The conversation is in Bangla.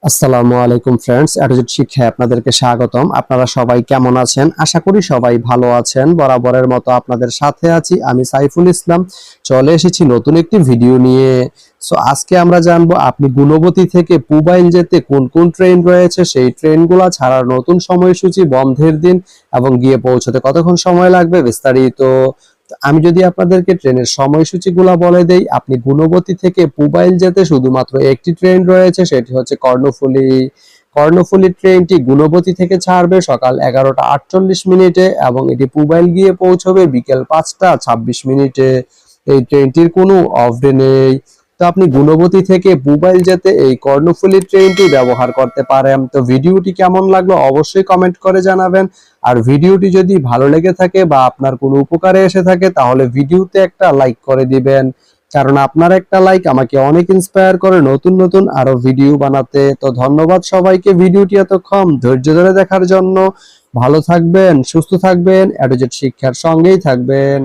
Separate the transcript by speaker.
Speaker 1: আসসালামু আলাইকুম ফ্রেন্ডস, এটুজিট শিক্ষায় আপনাদেরকে স্বাগতম। আপনারা সবাই কেমন আছেন? আশা করি সবাই ভালো আছেন। বরাবরের মতো আপনাদের সাথে আছি আমি সাইফুল ইসলাম। চলে এসেছি নতুন একটি ভিডিও নিয়ে। আজকে আমরা জানবো আপনি গুণবতী থেকে পুবাইল যেতে কোন কোন ট্রেন রয়েছে, সেই ট্রেনগুলো ছাড়ার নতুন সময়সূচি, বন্ধের দিন এবং গিয়ে পৌঁছতে কতক্ষণ সময় লাগবে বিস্তারিত। আমি যদি আপনাদেরকে ট্রেনের সময়সূচিগুলো বলে দেই, আপনি গুণবতী থেকে পুবাইল যেতে শুধুমাত্র একটি ট্রেন রয়েছে, সেটি হচ্ছে কর্ণফুলী। কর্ণফুলী ট্রেনটি গুণবতী থেকে ছাড়বে সকাল 11টা 48 মিনিটে এবং এটি পুবাইল গিয়ে পৌঁছবে বিকেল 5টা 26 মিনিটে। এই ট্রেনটির কোনো অফ ডে নেই। তো আপনি গুণবতী থেকে পুবাইল যেতে এই কর্ণফুলী ট্রেনটি ব্যবহার করতে পারেন। তো ভিডিওটি কেমন লাগলো অবশ্যই কমেন্ট করে জানাবেন। আর ভিডিওটি যদি ভালো লেগে থাকে বা আপনার কোনো উপকারে এসে থাকে তাহলে ভিডিওতে একটা লাইক করে দিবেন, কারণ আপনার একটা লাইক আমাকে অনেক ইন্সপায়ার করে নতুন নতুন আরো ভিডিও বানাতে। তো ধন্যবাদ সবাইকে ভিডিওটি এতক্ষণ ধৈর্য ধরে দেখার জন্য। ভালো থাকবেন, সুস্থ থাকবেন, এটুজেট শিক্ষার সঙ্গেই থাকবেন।